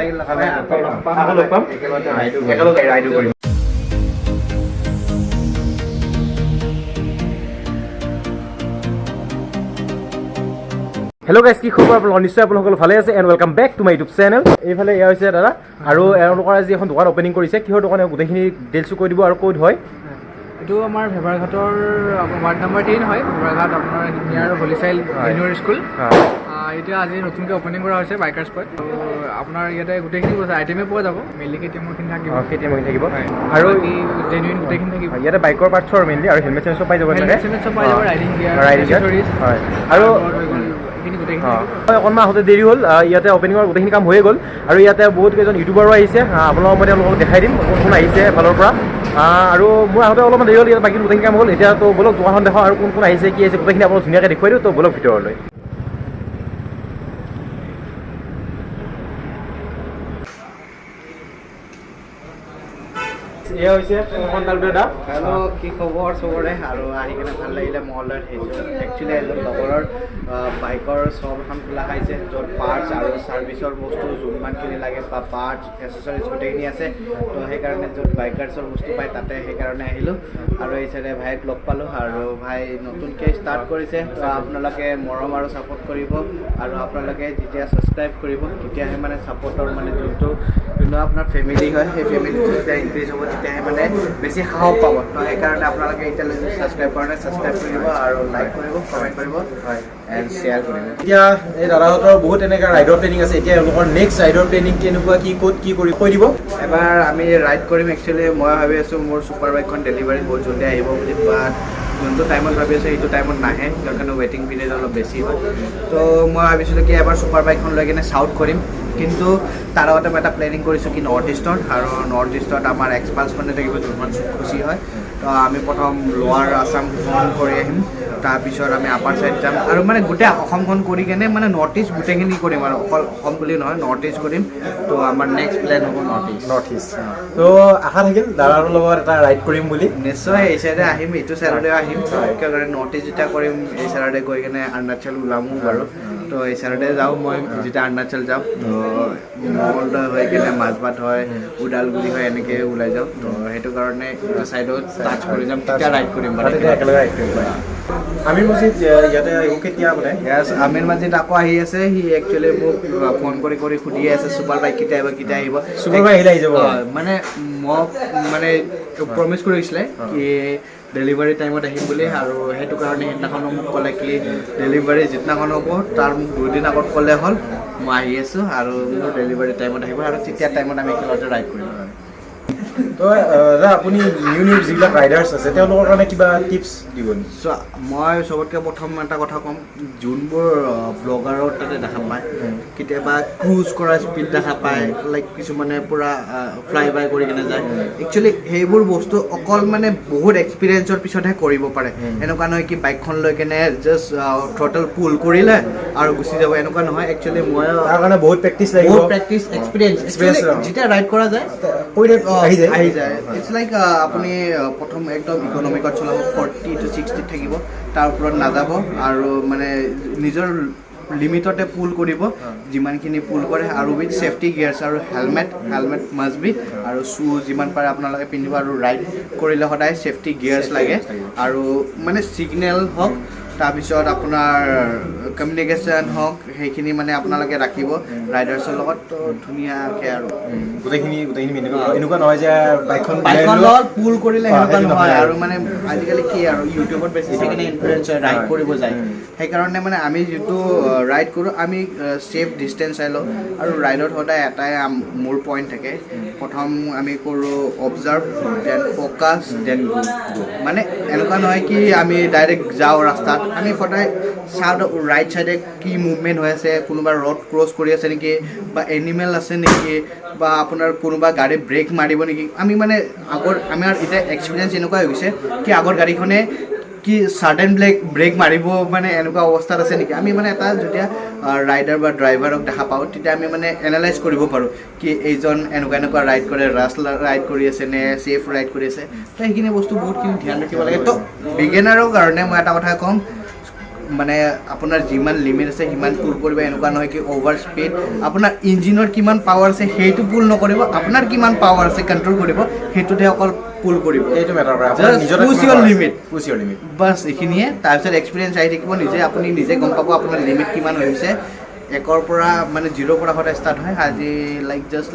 লাগিল আকৌ লগ পাম একেলগে ৰাইডো কৰিম হেল্ল' গাইজ কি খবৰ আপোনালোকৰ নিশ্চয় আপোনালোক ভালে আছে and welcome back to my YouTube channel এইফালে এয়া হৈছে দাদা আৰু এওঁলোকৰ আজি এখন দোকান অপেনিং কৰিছে কিহৰ দোকান গোটেইখিনি ডিটেইলছো কৈ দিব আৰু ক'ত হয় এইটো আমাৰ ভেবাৰঘাটৰ ৱাৰ্ড নম্বৰ 10 হয় ভেবাৰঘাট আপোনাৰ HIR হলিচাইল জুনিয়ৰ স্কুল এতিয়া আজি নতুনকৈ অপেনিং কৰা হৈছে বাইকাৰ্ছ পইণ্ট আপোনাৰ ইয়াতে গোটেইখিনি বস্তু আইটেমে পোৱা যাব মেইনলি কেটিএমৰখিনি থাকিব আৰু জেনুইন গোটেইখিনি থাকিব ইয়াতে বাইকৰ পাৰ্টছৰ মেইনলি আৰু হেলমেট চেঞ্চো পাই যাব ৰাইডিং গিয়াৰ হয় আৰু অকণমান আহোঁতে দেৰি হ'ল ইয়াতে অপেনিঙৰ গোটেইখিনি কাম হৈয়ে গ'ল আৰু ইয়াতে বহুত কেইজন ইউটিউবাৰো আহিছে আপোনালোকক মই তেওঁলোকক দেখাই দিম কোন আহিছে এফালৰ পৰা আৰু মোৰ আহোঁতে অলপমান দেৰি হ'ল ইয়াত বাকী গোটেইখিনি কাম হ'ল এতিয়া তো বলক দোকানখন দেখাওঁ আৰু কোন আহিছে কি আহিছে গোটেইখিনি আপোনালোক ধুনীয়াকৈ দেখুৱাই দিওঁ তো বলক ভিতৰলৈ এয়া হৈছে দাদা হেল্ল' কি খবৰ চবৰে আৰু আহি কিনে ভাল লাগিলে মহলদাৰ আহিছোঁ একচুৱেলি এজন লগৰৰ বাইকৰ শ্বপ এখন খোলা খাইছে য'ত পাৰ্টছ আৰু ছাৰ্ভিচৰ বস্তু যিমানখিনি লাগে বা পাৰ্টছ এচেছৰিজ গোটেইখিনি আছে তো সেইকাৰণে য'ত বাইকাৰ্ছৰ বস্তু পায় তাতে সেইকাৰণে আহিলোঁ আৰু এই চাইডে ভাইক লগ পালোঁ আৰু ভাই নতুনকৈ ষ্টাৰ্ট কৰিছে তো আপোনালোকে মৰম আৰু ছাপোৰ্ট কৰিব আৰু আপোনালোকে যেতিয়া ছাবস্ক্ৰাইব কৰিব তেতিয়াহে মানে ছাপোৰ্টৰ মানে যোনটো আপোনাৰ ফেমিলি হয় সেই ফেমিলিটো যেতিয়া ইনক্ৰিজ হ'ব তেতিয়াহে মানে বেছি সাহস পাব তো সেইকাৰণে আপোনালোকে এতিয়ালৈকে ছাবস্ক্ৰাইব কৰা নাই ছাবস্ক্ৰাইব কৰিব আৰু লাইক কৰিব কমেণ্ট কৰিব হয় এণ্ড শ্বেয়াৰ কৰিব এতিয়া এই দাদাহঁতৰ বহুত এনেকৈ ৰাইডৰ প্লেনিং আছে এতিয়া এওঁলোকৰ নেক্সট ৰাইডৰ প্লেনিং কেনেকুৱা কি ক'ত কি কৰি কৈ দিব এবাৰ আমি ৰাইড কৰিম একচুৱেলি মই ভাবি আছোঁ মোৰ ছুপাৰ বাইকখন ডেলিভাৰী বহুত জলদি আহিব বুলি বা যোনটো টাইমত ভাবি আছোঁ সেইটো টাইমত নাহে যাৰ কাৰণে ৱেইটিং পিৰিয়ড অলপ বেছি হয় তো মই ভাবিছিলোঁ কি এবাৰ ছুপাৰ বাইকখন লৈ কিনে চাউথ কৰিম কিন্তু তাৰ আগতে মই এটা প্লেনিং কৰিছোঁ কি নৰ্থ ইষ্টত আৰু নৰ্থ ইষ্টত আমাৰ এক্সপালছখনে থাকিব যোনখন খুচি হয় তো আমি প্ৰথম লোৱাৰ আছাম কৰি আহিম তাৰপিছত আমি আপাৰ ছাইড যাম আৰু মানে গোটেই অসমখন কৰি কেনে মানে নৰ্থ ইষ্ট গোটেইখিনি কৰিম আৰু অকল অসম বুলি নহয় নৰ্থ ইষ্ট কৰিম তো আমাৰ নেক্সট প্লেন হ'ব নৰ্থ ইষ্ট তো আশা থাকিল দাদাৰ লগত এটা ৰাইড কৰিম বুলি নিশ্চয় এই চাইডে আহিম এইটো চাইডে আহিম কিয় কাৰণে নৰ্থ ইষ্ট যেতিয়া কৰিম এই চাইডে গৈ কেনে অৰুণাচল ওলামো বাৰু তো এই চাইডে যাওঁ মই যেতিয়া অৰুণাচল যাওঁ তো মংগলদৈ হৈ কেনে মাজবাট হয় ওদালগুৰি হয় এনেকৈ ওলাই যাওঁ তো সেইটো কাৰণে এইটো চাইডত টাচ কৰি যাম তেতিয়া ৰাইড কৰিম একেলগে ৰাইড কৰিম আমিৰ মছজিদ ইয়াতে কেতিয়া মানে আমিৰ মছজিদ আকৌ আহি আছে সি একচুৱেলি মোক ফোন কৰি সুধিয়ে আছে ছুপাৰ বাইক কেতিয়া আহিব ছুপাৰ বাইক আহিলে আহি যাব মানে মোক মানে প্ৰমিছ কৰিছিলে কি ডেলিভাৰী টাইমত আহিম বুলি আৰু সেইটো কাৰণে সেইদিনাখন মোক ক'লে কি ডেলিভাৰী যিদিনাখন হ'ব তাৰ মোক 2 দিন আগত ক'লে হ'ল মই আহি আছোঁ আৰু মোৰ ডেলিভাৰী টাইমত আহিব আৰু তেতিয়া টাইমত আমি একেলগতে ৰাইড কৰিম তো দাদা আপুনি নিউ যিবিলাক ৰাইডাৰ্ছ আছে তেওঁলোকৰ কাৰণে কিবা টিপছ দিব চ' মই চবতকৈ প্ৰথম এটা কথা ক'ম যোনবোৰ ব্লগাৰৰ তাতে দেখা পায় কেতিয়াবা ক্ৰুজ কৰা স্পীড দেখা পায় লাইক কিছুমানে পূৰা ফ্লাই বাই কৰি কিনে যায় একচুৱেলি সেইবোৰ বস্তু অকল মানে বহুত এক্সপিৰিয়েঞ্চৰ পিছতহে কৰিব পাৰে এনেকুৱা নহয় কি বাইকখন লৈ কেনে জাষ্ট থ্ৰটল পুল কৰিলে আৰু গুচি যাব এনেকুৱা নহয় একচুৱেলি মই তাৰ কাৰণে বহুত প্ৰেক্টিচ লাগিব বহুত প্ৰেক্টিচ এক্সপিৰিয়েঞ্চ যেতিয়া ৰাইড কৰা যায় আহি যায় ইটছ লাইক আপুনি প্ৰথম একদম ইকনমিকত চলাব 40 to 60 থাকিব তাৰ ওপৰত নাযাব আৰু মানে নিজৰ লিমিটতে পুল কৰিব যিমানখিনি পুল কৰে আৰু উইথ ছেফটি গিয়াৰ্ছ আৰু হেলমেট মাষ্ট বি আৰু শ্বু যিমান পাৰে আপোনালোকে পিন্ধিব আৰু ৰাইড কৰিলে সদায় ছেফটি গিয়াৰ্ছ লাগে আৰু মানে ছিগনেল হওক তাৰপিছত আপোনাৰ কমিউনিকেশ্যন হওক সেইখিনি মানে আপোনালোকে ৰাখিব ৰাইডাৰ্ছৰ লগত তো ধুনীয়াকৈ আৰু গোটেইখিনি এনেকুৱা নহয় যে বাইকখন লগত পুল কৰিলে সেনেকুৱা নহয় আৰু মানে আজিকালি কি আৰু ইউটিউবত বেছি সেইকাৰণে ইনফ্লুৱেঞ্চাৰ ৰাইড কৰিব যায় সেইকাৰণে মানে আমি যিটো ৰাইড কৰোঁ আমি ছেফ ডিষ্টেঞ্চ চাই লওঁ আৰু ৰাইডত সদায় এটাই মোৰ পইণ্ট থাকে প্ৰথম আমি কৰোঁ অবজাৰ্ভ দেন ফ'কাছ দেন গো মানে এনেকুৱা নহয় কি আমি ডাইৰেক্ট যাওঁ ৰাস্তাত আমি সদায় চাওঁ ৰাইট চাইডে কি মুভমেণ্ট হৈ আছে কোনোবা ৰ'ড ক্ৰছ কৰি আছে নেকি বা এনিমেল আছে নেকি বা আপোনাৰ কোনোবা গাড়ী ব্ৰেক মাৰিব নেকি আমি মানে আমাৰ এতিয়া এক্সপিৰিয়েঞ্চ এনেকুৱা হৈ গৈছে কি আগৰ গাড়ীখনে কি ছাডেন ব্ৰেক মাৰিব মানে এনেকুৱা অৱস্থাত আছে নেকি আমি মানে এটা যেতিয়া ৰাইডাৰ বা ড্ৰাইভাৰক দেখা পাওঁ তেতিয়া আমি মানে এনালাইজ কৰিব পাৰোঁ কি এইজন এনেকুৱা ৰাইড কৰে ৰাছ ৰাইড কৰি আছে নে ছেফ ৰাইড কৰি আছে তো সেইখিনি বস্তু বহুতখিনি ধ্যান ৰাখিব লাগে তো বিগিনাৰৰ কাৰণে মই এটা কথা ক'ম মানে আপোনাৰ যিমান লিমিট আছে সিমান পুল কৰিব, এনেকুৱা নহয় কি অভাৰ স্পীড। আপোনাৰ ইঞ্জিনৰ কিমান পাৱাৰ আছে সেইটো পুল নকৰিব, আপোনাৰ কিমান পাৱাৰ আছে কণ্ট্ৰল কৰিব, সেইটোতহে অকল পুল কৰিব। এইটো মেটাৰ কৰে পুছ ইয়ৰ লিমিট, পুছ ইয়ৰ লিমিট বাছ এইখিনিয়ে। তাৰপিছত এক্সপিৰিয়েঞ্চ আহি থাকিব, নিজে আপুনি নিজে গম পাব আপোনাৰ লিমিট কিমান হৈছে। একৰ পৰা মানে 0ৰ পৰা সদায় ষ্টাৰ্ট হয়। আজি জাষ্ট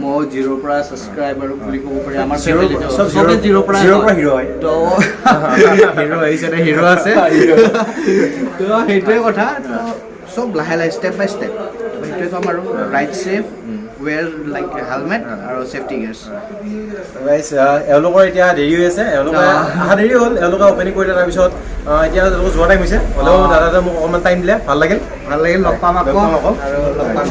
মই 0ৰ পৰা ছাবস্ক্ৰাইবাৰ বুলি ক'ব পাৰি। আমাৰ চবে 0ৰ পৰা হিৰ' হয়। তো হিৰ' আহিছে নে হিৰ' আছে তো সেইটোৱে কথা। চব লাহে লাহে ষ্টেপ বাই ষ্টেপ। সেইটোৱে ক'ম আৰু ৰাইড ছেফ, ৱেৰ হেলমেট আৰু ছেফটি গিয়াৰ্ছ। এওঁলোকৰ এতিয়া দেৰি হৈ আছে, এওঁলোকে অহা দেৰি হ'ল, এওঁলোকে অপেনিং কৰিলে। তাৰপিছত এতিয়া তেওঁলোকৰ যোৱা টাইম হৈছে, হ'লেও দাদাহঁতে মোক অকণমান টাইম দিলে, ভাল লাগিল। লগ পাম আকৌ আৰু লগ পাম।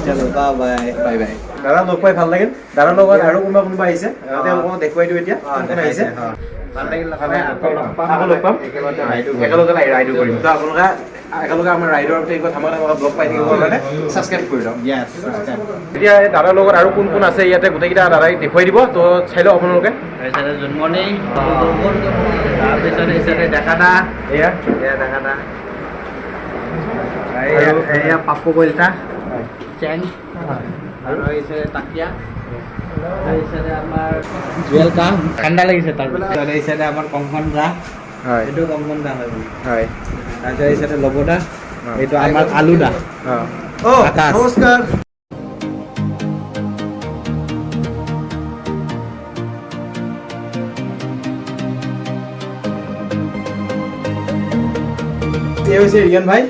Bye bye bye. দাদা লগ পাই ভাল লাগিল। দাদাৰ লগত আৰু কোনোবা আহিছে, তেওঁলোকক দেখুৱাই দিওঁ এতিয়া কোন আহিছে। ভাল লাগিল, আকৌ লগ পাম, একেলগে ৰাইড কৰিম। তো আপোনালোকে একেলগে আমাৰ ৰাইডৰ ধামাকা ব্লগ পাই থাকিবৰ কাৰণে ছাবস্ক্ৰাইব কৰি লওক। এতিয়া দাদাৰ লগত আৰু কোন কোন আছে ইয়াতে গোটেইকেইটা দাদাই দেখুৱাই দিব, তো চাই লওক আপোনালোকে। তাৰপিছতে জোনমণি, তাৰপিছতে এইচাইডে ডেকাদা, এয়া ডেকাদা, এয়া পাপ্পু কলিতা, চেং, আৰু এইচাইডে তাকিয়া, এইচাইডে আমাৰ জুৱেল কাহ, ঠাণ্ডা লাগিছে। তাৰপিছত এইচাইডে আমাৰ কংকন দা, এইটো কংকন দা হয় বুলি। তাৰপিছত এইচাইডে লবদা, এইটো আমাৰ আলু দা। নমস্কাৰ। এই হৈছে ৰিয়ান ভাই,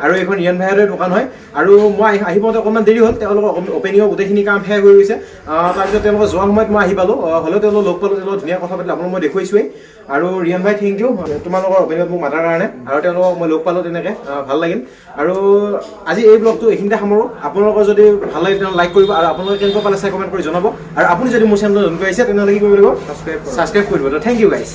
আৰু এইখন ৰিয়ান ভাইহঁতৰ দোকান হয়। আৰু মই আহি পাওঁতে অকণমান দেৰি হ'ল, তেওঁলোকৰ অপেনিঙৰ গোটেইখিনি কাম শেষ হৈ গৈছে। তাৰপিছত তেওঁলোকৰ যোৱাৰ সময়ত মই আহি পালোঁ, হ'লেও তেওঁলোকক লগ পালোঁ, তেওঁলোকক ধুনীয়া কথা পাতিলোঁ, আপোনালোক মই দেখুৱাইছোৱেই। আৰু ৰিয়ান ভাই থেংক ইউ তোমালোকৰ অপেনিঙত মোক মাতাৰ কাৰণে, আৰু তেওঁলোকক মই লগ পালোঁ তেনেকৈ ভাল লাগিল। আৰু আজি এই ব্লগটো এইখিনিতে সামৰোঁ। আপোনালোকৰ যদি ভাল লাগে তেনেহ'লে লাইক কৰিব, আৰু আপোনালোকে কেনেকুৱা পালে চাই কমেণ্ট কৰি জনাব। আৰু আপুনি যদি মোৰ চেনেলটো নতুনকৈ আহিছে তেনেহ'লে কি কৰিব লাগিব? ছাবস্ক্ৰাইব কৰিব। Thank you guys.